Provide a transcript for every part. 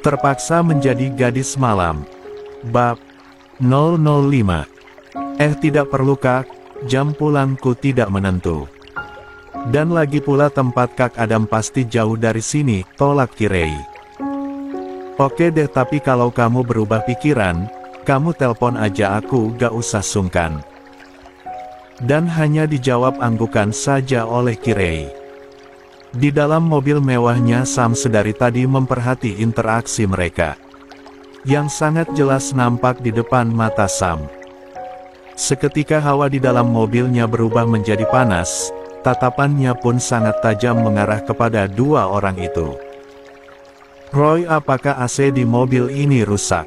Terpaksa menjadi gadis malam. Bab 005. Tidak perlu Kak, jam pulangku tidak menentu. Dan lagi pula tempat Kak Adam pasti jauh dari sini, tolak Kirei. Oke deh, tapi kalau kamu berubah pikiran, kamu telpon aja aku, gak usah sungkan. Dan hanya dijawab anggukan saja oleh Kirei. Di dalam mobil mewahnya Sam sedari tadi memperhati interaksi mereka. Yang sangat jelas nampak di depan mata Sam. Seketika hawa di dalam mobilnya berubah menjadi panas, tatapannya pun sangat tajam mengarah kepada dua orang itu. Roy, apakah AC di mobil ini rusak?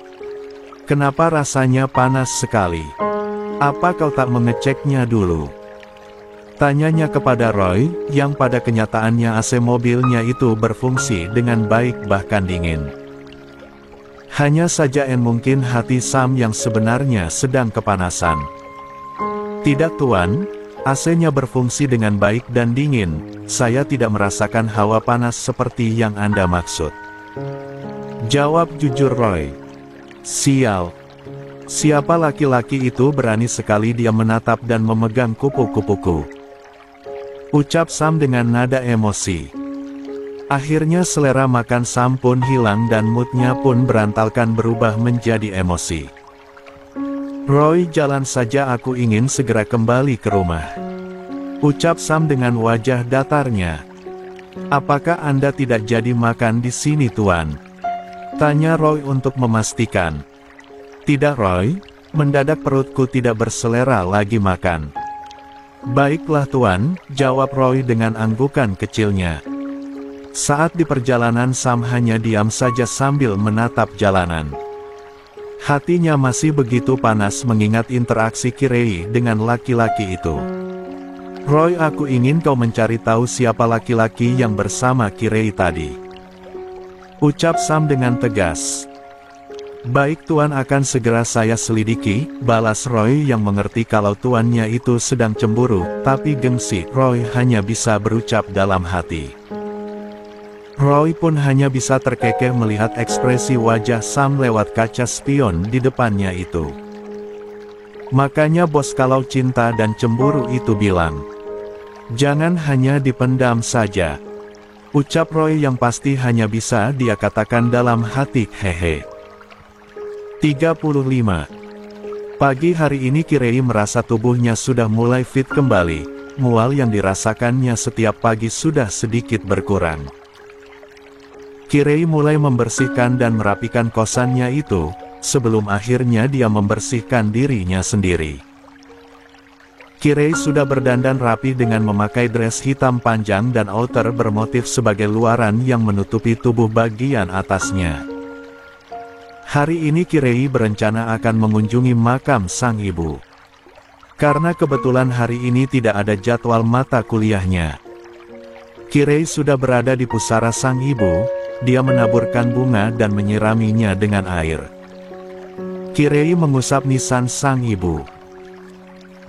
Kenapa rasanya panas sekali? Apa kau tak mengeceknya dulu? Tanyanya kepada Roy, yang pada kenyataannya AC mobilnya itu berfungsi dengan baik bahkan dingin. Hanya saja mungkin hati Sam yang sebenarnya sedang kepanasan. Tidak Tuan, AC-nya berfungsi dengan baik dan dingin, saya tidak merasakan hawa panas seperti yang Anda maksud. Jawab jujur Roy. Sial. Siapa laki-laki itu? Berani sekali dia menatap dan memegang kupu-kupuku. Ucap Sam dengan nada emosi. Akhirnya selera makan Sam pun hilang dan moodnya pun berantalkan berubah menjadi emosi. Roy, jalan saja, aku ingin segera kembali ke rumah. Ucap Sam dengan wajah datarnya. Apakah Anda tidak jadi makan di sini Tuan? Tanya Roy untuk memastikan. Tidak Roy, mendadak perutku tidak berselera lagi makan. Baiklah Tuan, jawab Roy dengan anggukan kecilnya. Saat di perjalanan Sam hanya diam saja sambil menatap jalanan. Hatinya masih begitu panas mengingat interaksi Kirei dengan laki-laki itu. Roy, aku ingin kau mencari tahu siapa laki-laki yang bersama Kirei tadi. Ucap Sam dengan tegas. Baik Tuan, akan segera saya selidiki, balas Roy yang mengerti kalau tuannya itu sedang cemburu, tapi gengsi. Roy hanya bisa berucap dalam hati. Roy pun hanya bisa terkekeh melihat ekspresi wajah Sam lewat kaca spion di depannya itu. Makanya bos kalau cinta dan cemburu itu bilang, jangan hanya dipendam saja. Ucap Roy yang pasti hanya bisa dia katakan dalam hati, hehe. 35. Pagi hari ini Kirei merasa tubuhnya sudah mulai fit kembali, mual yang dirasakannya setiap pagi sudah sedikit berkurang. Kirei mulai membersihkan dan merapikan kosannya itu, sebelum akhirnya dia membersihkan dirinya sendiri. Kirei sudah berdandan rapi dengan memakai dress hitam panjang dan outer bermotif sebagai luaran yang menutupi tubuh bagian atasnya. Hari ini Kirei berencana akan mengunjungi makam sang ibu. Karena kebetulan hari ini tidak ada jadwal mata kuliahnya. Kirei sudah berada di pusara sang ibu, dia menaburkan bunga dan menyiraminya dengan air. Kirei mengusap nisan sang ibu.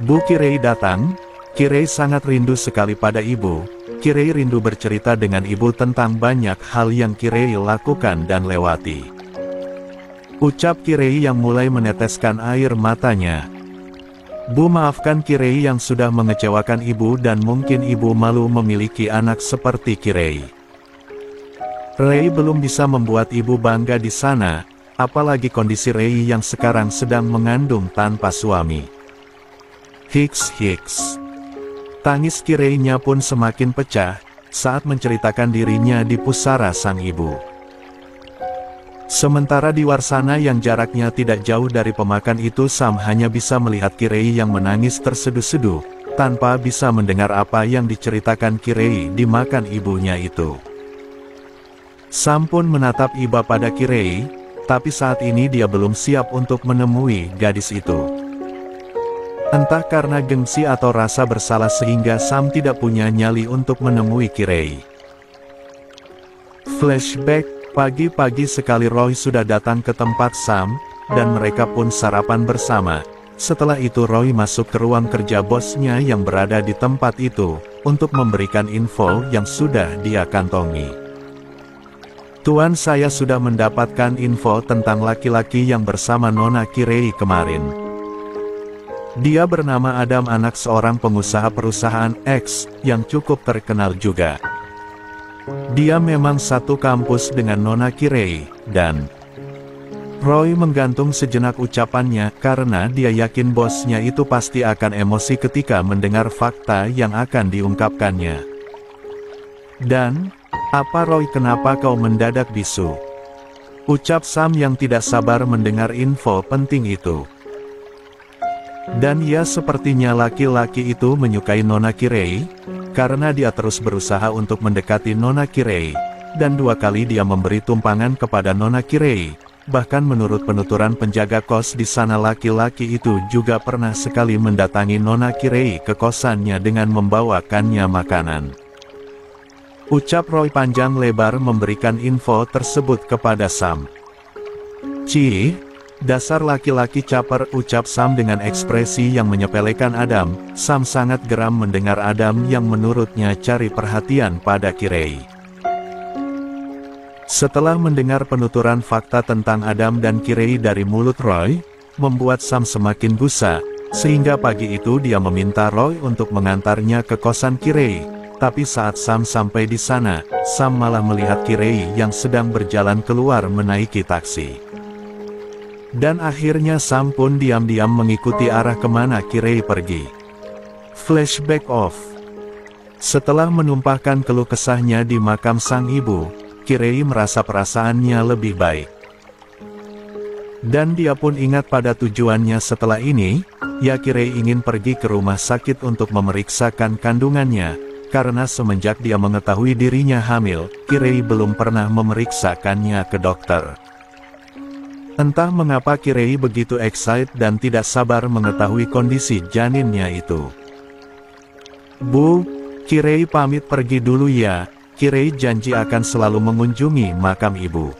Bu Kirei datang, Kirei sangat rindu sekali pada ibu. Kirei rindu bercerita dengan ibu tentang banyak hal yang Kirei lakukan dan lewati. Ucap Kirei yang mulai meneteskan air matanya. Bu, maafkan Kirei yang sudah mengecewakan ibu dan mungkin ibu malu memiliki anak seperti Kirei. Rei belum bisa membuat ibu bangga di sana, apalagi kondisi Rei yang sekarang sedang mengandung tanpa suami. Hiks. Tangis Kirei-nya pun semakin pecah, saat menceritakan dirinya di pusara sang ibu. Sementara di luar sana yang jaraknya tidak jauh dari pemakan itu Sam hanya bisa melihat Kirei yang menangis terseduh-seduh, tanpa bisa mendengar apa yang diceritakan Kirei di makan ibunya itu. Sam pun menatap iba pada Kirei, tapi saat ini dia belum siap untuk menemui gadis itu. Entah karena gengsi atau rasa bersalah sehingga Sam tidak punya nyali untuk menemui Kirei. Flashback. Pagi-pagi sekali Roy sudah datang ke tempat Sam, dan mereka pun sarapan bersama. Setelah itu Roy masuk ke ruang kerja bosnya yang berada di tempat itu, untuk memberikan info yang sudah dia kantongi. "Tuan, saya sudah mendapatkan info tentang laki-laki yang bersama Nona Kirei kemarin. Dia bernama Adam, anak seorang pengusaha perusahaan X, yang cukup terkenal juga. Dia memang satu kampus dengan Nona Kirei, dan..." Roy menggantung sejenak ucapannya, karena dia yakin bosnya itu pasti akan emosi ketika mendengar fakta yang akan diungkapkannya. "Dan, apa Roy, kenapa kau mendadak bisu?" ucap Sam yang tidak sabar mendengar info penting itu. Dan ya, sepertinya laki-laki itu menyukai Nona Kirei, karena dia terus berusaha untuk mendekati Nona Kirei, dan 2 kali dia memberi tumpangan kepada Nona Kirei. Bahkan menurut penuturan penjaga kos di sana, laki-laki itu juga pernah sekali mendatangi Nona Kirei ke kosannya dengan membawakannya makanan. Ucap Roy panjang lebar memberikan info tersebut kepada Sam. "Cih, dasar laki-laki caper," ucap Sam dengan ekspresi yang menyepelekan Adam. Sam sangat geram mendengar Adam yang menurutnya cari perhatian pada Kirei. Setelah mendengar penuturan fakta tentang Adam dan Kirei dari mulut Roy, membuat Sam semakin busa, sehingga pagi itu dia meminta Roy untuk mengantarnya ke kosan Kirei. Tapi saat Sam sampai di sana, Sam malah melihat Kirei yang sedang berjalan keluar menaiki taksi. Dan akhirnya Sam pun diam-diam mengikuti arah kemana Kirei pergi. Flashback off. Setelah menumpahkan keluh kesahnya di makam sang ibu, Kirei merasa perasaannya lebih baik. Dan dia pun ingat pada tujuannya setelah ini, ya Kirei ingin pergi ke rumah sakit untuk memeriksakan kandungannya, karena semenjak dia mengetahui dirinya hamil, Kirei belum pernah memeriksakannya ke dokter. Entah mengapa Kirei begitu excited dan tidak sabar mengetahui kondisi janinnya itu. "Bu, Kirei pamit pergi dulu ya. Kirei janji akan selalu mengunjungi makam ibu."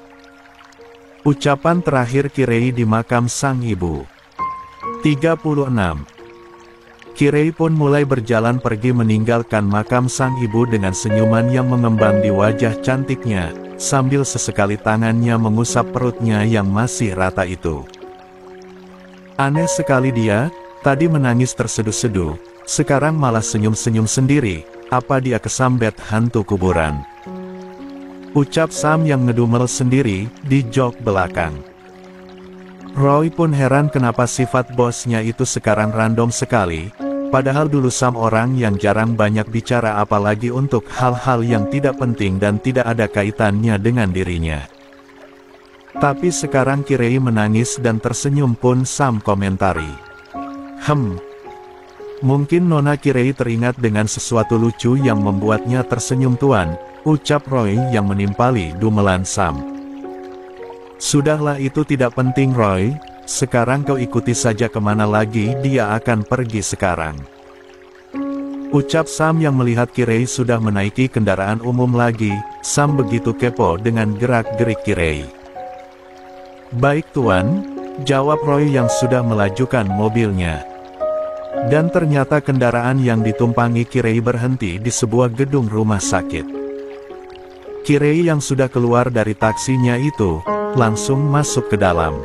Ucapan terakhir Kirei di makam sang ibu. 36. Kirei pun mulai berjalan pergi meninggalkan makam sang ibu dengan senyuman yang mengembang di wajah cantiknya, sambil sesekali tangannya mengusap perutnya yang masih rata itu. Aneh sekali dia, tadi menangis terseduh-seduh, sekarang malah senyum-senyum sendiri. Apa dia kesambet hantu kuburan? Ucap Sam yang ngedumel sendiri di jok belakang. Roy pun heran kenapa sifat bosnya itu sekarang random sekali, padahal dulu Sam orang yang jarang banyak bicara apalagi untuk hal-hal yang tidak penting dan tidak ada kaitannya dengan dirinya. Tapi sekarang Kirei menangis dan tersenyum pun Sam komentari. Mungkin Nona Kirei teringat dengan sesuatu lucu yang membuatnya tersenyum tuan, ucap Roy yang menimpali dumelan Sam. Sudahlah, itu tidak penting Roy, sekarang kau ikuti saja kemana lagi dia akan pergi sekarang. Ucap Sam yang melihat Kirei sudah menaiki kendaraan umum lagi. Sam begitu kepo dengan gerak-gerik Kirei. "Baik tuan," jawab Roy yang sudah melajukan mobilnya. Dan ternyata kendaraan yang ditumpangi Kirei berhenti di sebuah gedung rumah sakit. Kirei yang sudah keluar dari taksinya itu, langsung masuk ke dalam.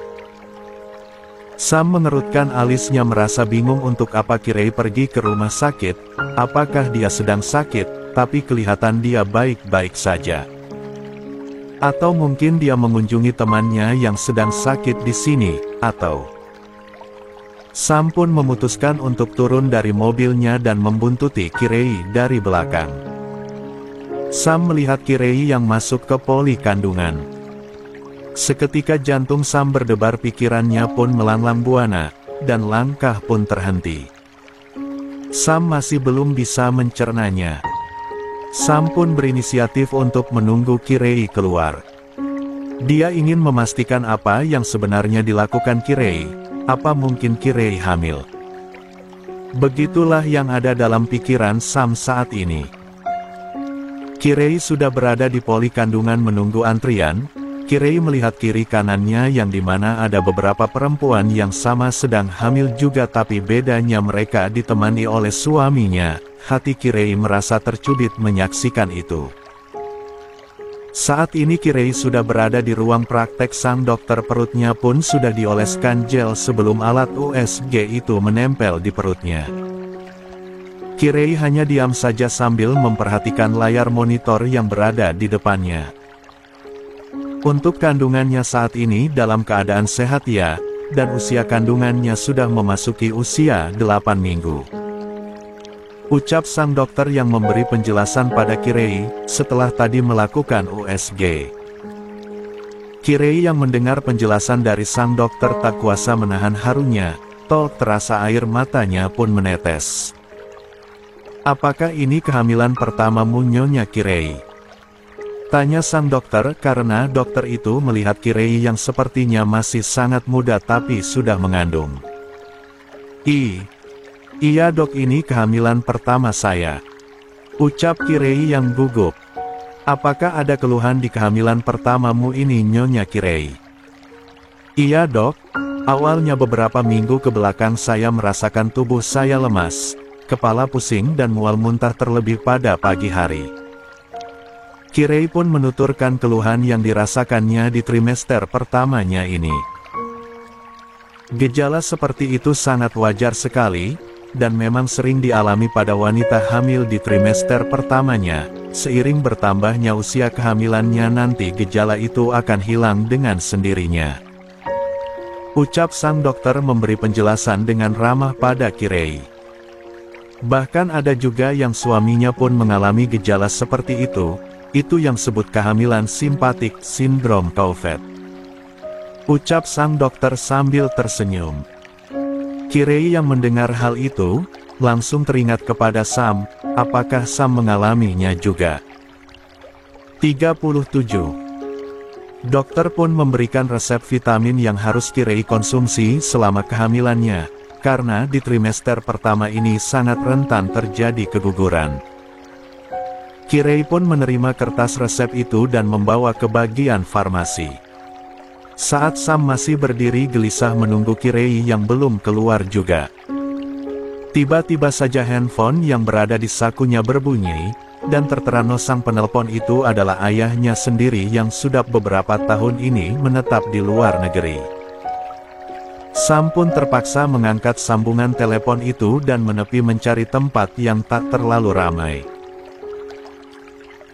Sam mengerutkan alisnya merasa bingung untuk apa Kirei pergi ke rumah sakit, apakah dia sedang sakit, tapi kelihatan dia baik-baik saja. Atau mungkin dia mengunjungi temannya yang sedang sakit di sini, atau... Sam pun memutuskan untuk turun dari mobilnya dan membuntuti Kirei dari belakang. Sam melihat Kirei yang masuk ke poli kandungan. Seketika jantung Sam berdebar, pikirannya pun melanglang buana, dan langkah pun terhenti. Sam masih belum bisa mencernanya. Sam pun berinisiatif untuk menunggu Kirei keluar. Dia ingin memastikan apa yang sebenarnya dilakukan Kirei. Apa mungkin Kirei hamil? Begitulah yang ada dalam pikiran Sam saat ini. Kirei sudah berada di poli kandungan menunggu antrian. Kirei melihat kiri kanannya yang dimana ada beberapa perempuan yang sama sedang hamil juga, tapi bedanya mereka ditemani oleh suaminya. Hati Kirei merasa tercubit menyaksikan itu. Saat ini Kirei sudah berada di ruang praktek sang dokter, perutnya pun sudah dioleskan gel sebelum alat USG itu menempel di perutnya. Kirei hanya diam saja sambil memperhatikan layar monitor yang berada di depannya. Untuk kandungannya saat ini dalam keadaan sehat ya, dan usia kandungannya sudah memasuki usia 8 minggu. Ucap sang dokter yang memberi penjelasan pada Kirei, setelah tadi melakukan USG. Kirei yang mendengar penjelasan dari sang dokter tak kuasa menahan harunya, toh terasa air matanya pun menetes. Apakah ini kehamilan pertamamu, Nyonya Kirei? Tanya sang dokter karena dokter itu melihat Kirei yang sepertinya masih sangat muda tapi sudah mengandung. Iya dok, ini kehamilan pertama saya. Ucap Kirei yang gugup. Apakah ada keluhan di kehamilan pertamamu ini, Nyonya Kirei? Iya dok, awalnya beberapa minggu ke belakang saya merasakan tubuh saya lemas, kepala pusing dan mual muntah terlebih pada pagi hari. Kirei pun menuturkan keluhan yang dirasakannya di trimester pertamanya ini. Gejala seperti itu sangat wajar sekali, dan memang sering dialami pada wanita hamil di trimester pertamanya. Seiring bertambahnya usia kehamilannya nanti gejala itu akan hilang dengan sendirinya. Ucap sang dokter memberi penjelasan dengan ramah pada Kirei. Bahkan ada juga yang suaminya pun mengalami gejala seperti itu yang sebut kehamilan simpatik, sindrom Couvet. Ucap sang dokter sambil tersenyum. Kirei yang mendengar hal itu, langsung teringat kepada Sam, apakah Sam mengalaminya juga? 37. Dokter pun memberikan resep vitamin yang harus Kirei konsumsi selama kehamilannya, karena di trimester pertama ini sangat rentan terjadi keguguran. Kirei pun menerima kertas resep itu dan membawa ke bagian farmasi. Saat Sam masih berdiri gelisah menunggu Kirei yang belum keluar juga, tiba-tiba saja handphone yang berada di sakunya berbunyi, dan tertera sang penelpon itu adalah ayahnya sendiri yang sudah beberapa tahun ini menetap di luar negeri. Sam pun terpaksa mengangkat sambungan telepon itu dan menepi mencari tempat yang tak terlalu ramai.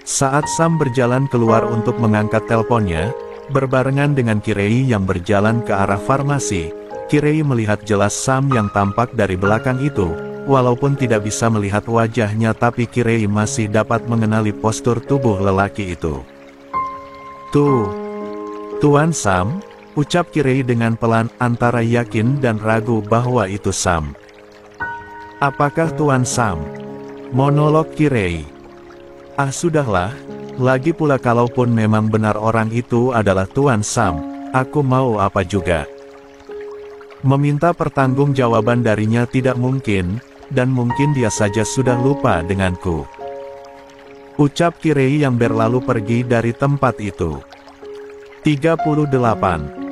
Saat Sam berjalan keluar untuk mengangkat teleponnya, berbarengan dengan Kirei yang berjalan ke arah farmasi, Kirei melihat jelas Sam yang tampak dari belakang itu. Walaupun tidak bisa melihat wajahnya, tapi Kirei masih dapat mengenali postur tubuh lelaki itu. Tuan Sam, ucap Kirei dengan pelan antara yakin dan ragu bahwa itu Sam. Apakah Tuan Sam? Monolog Kirei. Ah sudahlah, lagi pula kalaupun memang benar orang itu adalah Tuan Sam, aku mau apa juga. Meminta pertanggungjawaban darinya tidak mungkin, dan mungkin dia saja sudah lupa denganku. Ucap Kirei yang berlalu pergi dari tempat itu. 38.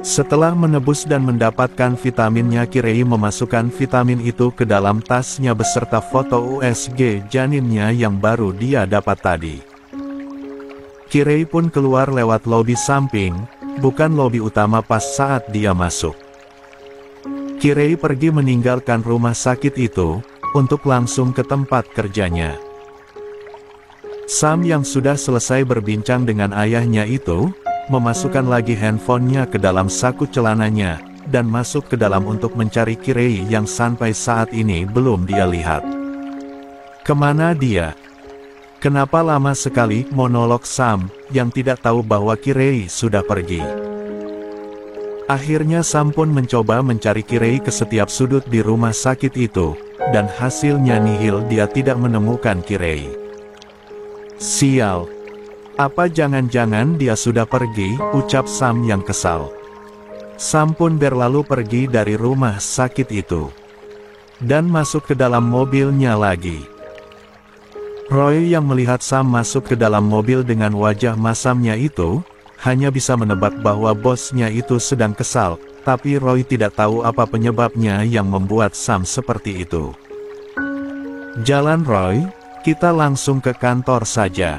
Setelah menebus dan mendapatkan vitaminnya, Kirei memasukkan vitamin itu ke dalam tasnya beserta foto USG janinnya yang baru dia dapat tadi. Kirei pun keluar lewat lobi samping, bukan lobi utama pas saat dia masuk. Kirei pergi meninggalkan rumah sakit itu, untuk langsung ke tempat kerjanya. Sam yang sudah selesai berbincang dengan ayahnya itu, memasukkan lagi handphonenya ke dalam saku celananya, dan masuk ke dalam untuk mencari Kirei yang sampai saat ini belum dia lihat. Kemana dia? Kenapa lama sekali? Monolog Sam, yang tidak tahu bahwa Kirei sudah pergi. Akhirnya Sam pun mencoba mencari Kirei ke setiap sudut di rumah sakit itu, dan hasilnya nihil, dia tidak menemukan Kirei. Sial. Apa jangan-jangan dia sudah pergi, ucap Sam yang kesal. Sam pun berlalu pergi dari rumah sakit itu, dan masuk ke dalam mobilnya lagi. Roy yang melihat Sam masuk ke dalam mobil dengan wajah masamnya itu, hanya bisa menebak bahwa bosnya itu sedang kesal, tapi Roy tidak tahu apa penyebabnya yang membuat Sam seperti itu. "Jalan Roy, kita langsung ke kantor saja,"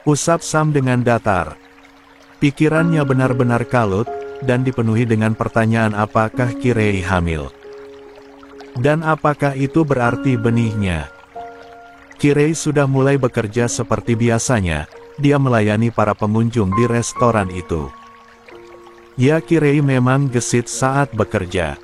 usap Sam dengan datar. Pikirannya benar-benar kalut, dan dipenuhi dengan pertanyaan apakah Kirei hamil. Dan apakah itu berarti benihnya? Kirei sudah mulai bekerja seperti biasanya, dia melayani para pengunjung di restoran itu. Ya, Kirei memang gesit saat bekerja.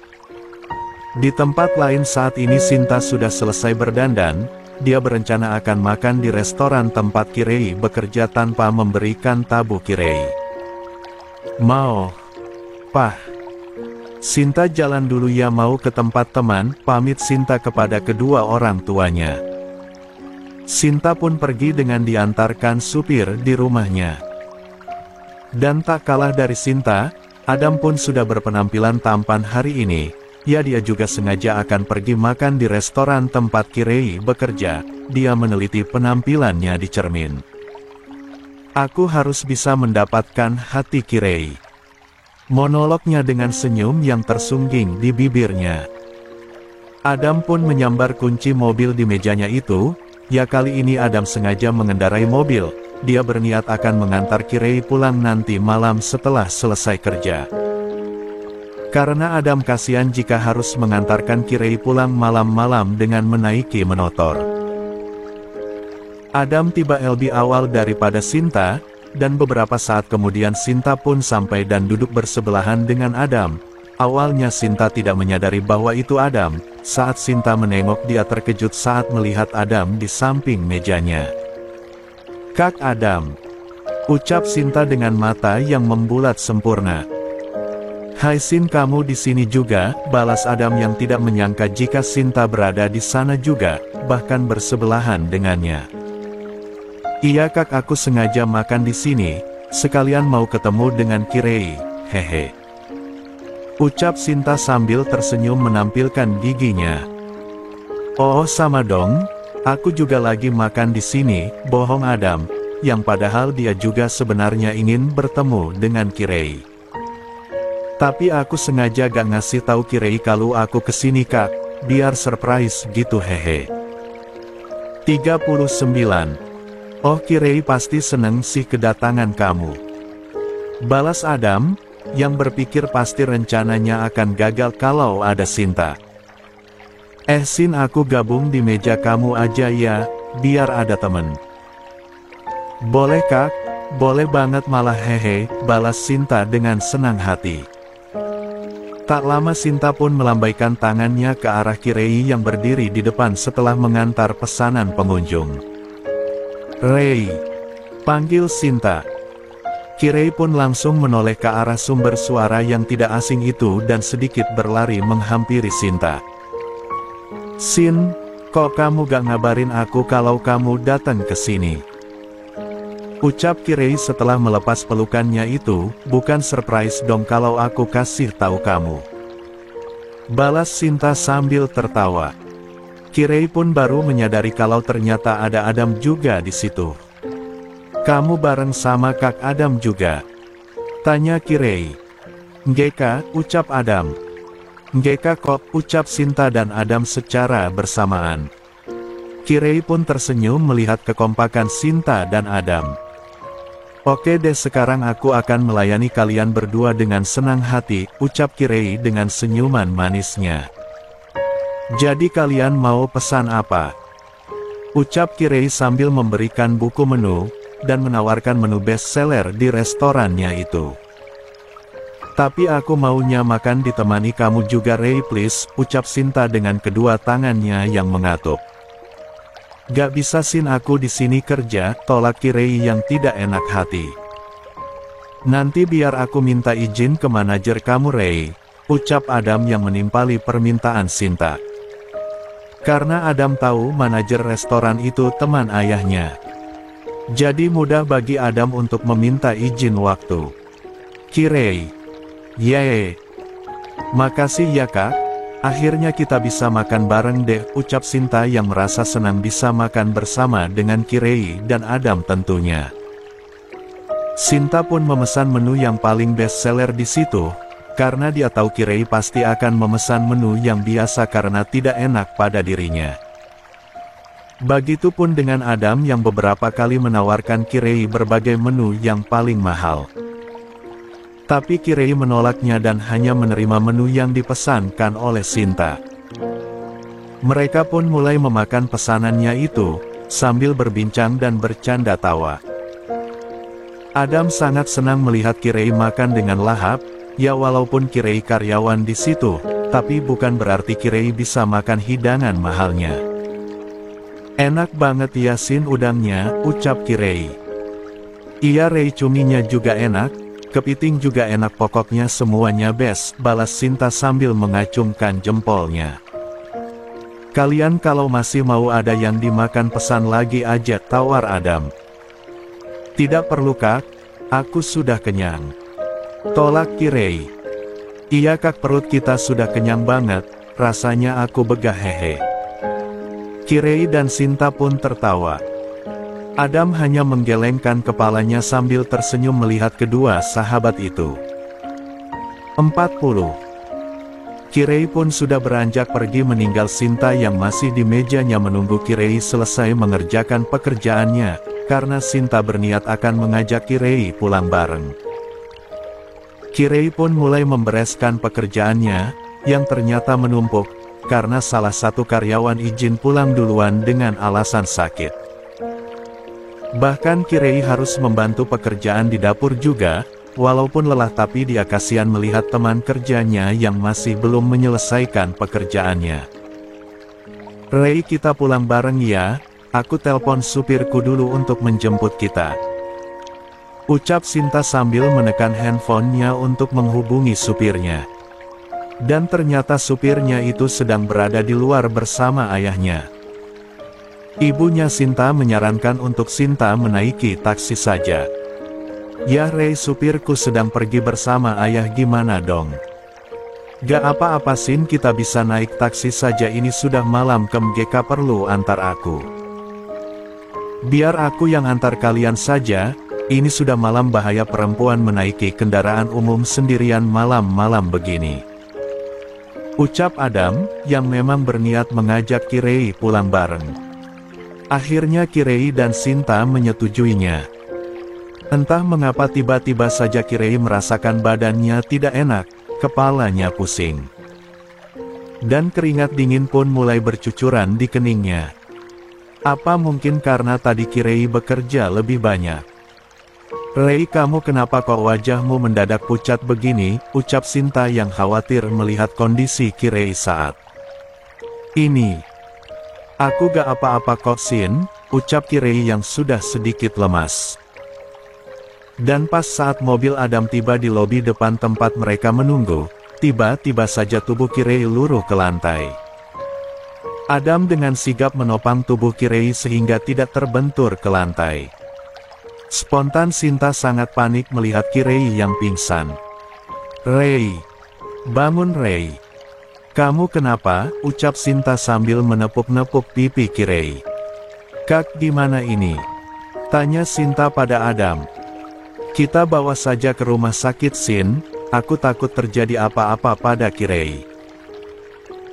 Di tempat lain saat ini Sinta sudah selesai berdandan, dia berencana akan makan di restoran tempat Kirei bekerja tanpa memberikan tabu Kirei. "Mau, Pah. Sinta jalan dulu ya, mau ke tempat teman," pamit Sinta kepada kedua orang tuanya. Sinta pun pergi dengan diantarkan supir di rumahnya. Dan tak kalah dari Sinta, Adam pun sudah berpenampilan tampan hari ini. Ya, dia juga sengaja akan pergi makan di restoran tempat Kirei bekerja. Dia meneliti penampilannya di cermin. "Aku harus bisa mendapatkan hati Kirei," monolognya dengan senyum yang tersungging di bibirnya. Adam pun menyambar kunci mobil di mejanya itu. Ya, kali ini Adam sengaja mengendarai mobil. Dia berniat akan mengantar Kirei pulang nanti malam setelah selesai kerja. Karena Adam kasihan jika harus mengantarkan Kirei pulang malam-malam dengan menaiki motor. Adam tiba lebih awal daripada Sinta, dan beberapa saat kemudian Sinta pun sampai dan duduk bersebelahan dengan Adam. Awalnya Sinta tidak menyadari bahwa itu Adam. Saat Sinta menengok, dia terkejut saat melihat Adam di samping mejanya. "Kak Adam," ucap Sinta dengan mata yang membulat sempurna. "Hai Sin, kamu di sini juga," balas Adam yang tidak menyangka jika Sinta berada di sana juga, bahkan bersebelahan dengannya. "Iya kak, aku sengaja makan di sini, sekalian mau ketemu dengan Kirei, hehe," ucap Sinta sambil tersenyum menampilkan giginya. "Oh sama dong, aku juga lagi makan di sini," bohong Adam, yang padahal dia juga sebenarnya ingin bertemu dengan Kirei. "Tapi aku sengaja gak ngasih tahu Kirei kalau aku kesini kak, biar surprise gitu hehe." 39. "Oh, Kirei pasti seneng sih kedatangan kamu," balas Adam, yang berpikir pasti rencananya akan gagal kalau ada Sinta. Sin, aku gabung di meja kamu aja ya, biar ada temen." "Boleh kak, boleh banget malah hehe," balas Sinta dengan senang hati. Tak lama Sinta pun melambaikan tangannya ke arah Kirei yang berdiri di depan setelah mengantar pesanan pengunjung. "Rei," panggil Sinta. Kirei pun langsung menoleh ke arah sumber suara yang tidak asing itu dan sedikit berlari menghampiri Sinta. "Sin, kok kamu gak ngabarin aku kalau kamu datang ke sini?" ucap Kirei setelah melepas pelukannya itu. "Bukan surprise dong kalau aku kasih tahu kamu," balas Sinta sambil tertawa. Kirei pun baru menyadari kalau ternyata ada Adam juga di situ. "Kamu bareng sama Kak Adam juga?" tanya Kirei. "Nggak," ucap Adam. "Nggak kok," ucap Sinta dan Adam secara bersamaan. Kirei pun tersenyum melihat kekompakan Sinta dan Adam. "Oke deh, sekarang aku akan melayani kalian berdua dengan senang hati," ucap Kirei dengan senyuman manisnya. "Jadi kalian mau pesan apa?" ucap Kirei sambil memberikan buku menu, dan menawarkan menu bestseller di restorannya itu. "Tapi aku maunya makan ditemani kamu juga Rei please," ucap Sinta dengan kedua tangannya yang mengatup. "Gak bisa Sin, aku di sini kerja," tolak Kirei yang tidak enak hati. "Nanti biar aku minta izin ke manajer kamu Rei," ucap Adam yang menimpali permintaan Sinta. Karena Adam tahu manajer restoran itu teman ayahnya. Jadi mudah bagi Adam untuk meminta izin waktu. "Kirei. Yeay. Makasih ya kak. Akhirnya kita bisa makan bareng deh," ucap Sinta yang merasa senang bisa makan bersama dengan Kirei dan Adam tentunya. Sinta pun memesan menu yang paling best seller di situ, karena dia tahu Kirei pasti akan memesan menu yang biasa karena tidak enak pada dirinya. Begitupun dengan Adam yang beberapa kali menawarkan Kirei berbagai menu yang paling mahal. Tapi Kirei menolaknya dan hanya menerima menu yang dipesankan oleh Sinta. Mereka pun mulai memakan pesanannya itu, sambil berbincang dan bercanda tawa. Adam sangat senang melihat Kirei makan dengan lahap, ya walaupun Kirei karyawan di situ, tapi bukan berarti Kirei bisa makan hidangan mahalnya. Enak banget ya Sin udangnya, ucap Kirei. Iya Rei cuminya juga enak, kepiting juga enak pokoknya semuanya best, balas Sinta sambil mengacungkan jempolnya. Kalian kalau masih mau ada yang dimakan pesan lagi aja, tawar Adam. Tidak perlu Kak, aku sudah kenyang. Tolak Kirei. Iya Kak perut kita sudah kenyang banget, rasanya aku begah hehe. Kirei dan Sinta pun tertawa. Adam hanya menggelengkan kepalanya sambil tersenyum melihat kedua sahabat itu. 40. Kirei pun sudah beranjak pergi meninggal Sinta yang masih di mejanya menunggu Kirei selesai mengerjakan pekerjaannya, karena Sinta berniat akan mengajak Kirei pulang bareng. Kirei pun mulai membereskan pekerjaannya, yang ternyata menumpuk, karena salah satu karyawan izin pulang duluan dengan alasan sakit. Bahkan Kirei harus membantu pekerjaan di dapur juga, walaupun lelah tapi dia kasihan melihat teman kerjanya yang masih belum menyelesaikan pekerjaannya. Rei kita pulang bareng ya, aku telpon supirku dulu untuk menjemput kita. Ucap Sinta sambil menekan handphonenya untuk menghubungi supirnya. Dan ternyata supirnya itu sedang berada di luar bersama ayahnya. Ibunya Sinta menyarankan untuk Sinta menaiki taksi saja. Ya Rei supirku sedang pergi bersama ayah gimana dong? Gak apa-apa Sin kita bisa naik taksi saja ini sudah malam GK perlu antar aku. Biar aku yang antar kalian saja, ini sudah malam bahaya perempuan menaiki kendaraan umum sendirian malam-malam begini. Ucap Adam, yang memang berniat mengajak Kirei pulang bareng. Akhirnya Kirei dan Sinta menyetujuinya. Entah mengapa tiba-tiba saja Kirei merasakan badannya tidak enak, kepalanya pusing. Dan keringat dingin pun mulai bercucuran di keningnya. Apa mungkin karena tadi Kirei bekerja lebih banyak? Rei kamu kenapa kok wajahmu mendadak pucat begini, ucap Sinta yang khawatir melihat kondisi Kirei saat ini. Aku gak apa-apa kok Sin, ucap Kirei yang sudah sedikit lemas. Dan pas saat mobil Adam tiba di lobi depan tempat mereka menunggu, tiba-tiba saja tubuh Kirei luruh ke lantai. Adam dengan sigap menopang tubuh Kirei sehingga tidak terbentur ke lantai. Spontan Sinta sangat panik melihat Kirei yang pingsan. Rei, bangun Rei. Kamu kenapa? Ucap Sinta sambil menepuk-nepuk pipi Kirei. Kak gimana ini? Tanya Sinta pada Adam. Kita bawa saja ke rumah sakit Sin, aku takut terjadi apa-apa pada Kirei.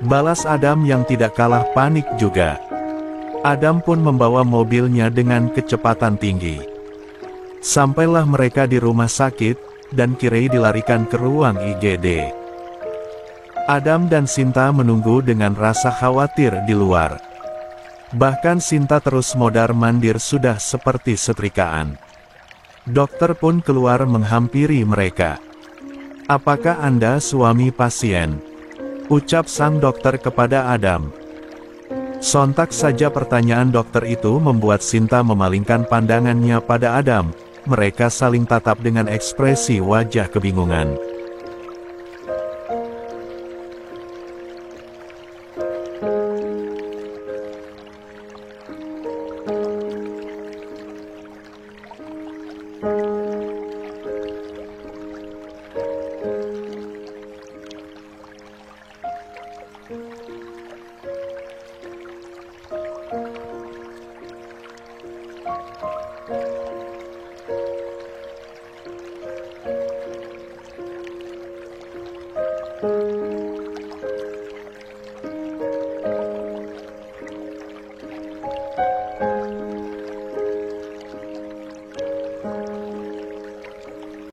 Balas Adam yang tidak kalah panik juga. Adam pun membawa mobilnya dengan kecepatan tinggi. Sampailah mereka di rumah sakit, dan Kirei dilarikan ke ruang IGD. Adam dan Sinta menunggu dengan rasa khawatir di luar. Bahkan Sinta terus mondar-mandir sudah seperti setrikaan. Dokter pun keluar menghampiri mereka. Apakah Anda suami pasien? Ucap sang dokter kepada Adam. Sontak saja pertanyaan dokter itu membuat Sinta memalingkan pandangannya pada Adam. Mereka saling tatap dengan ekspresi wajah kebingungan.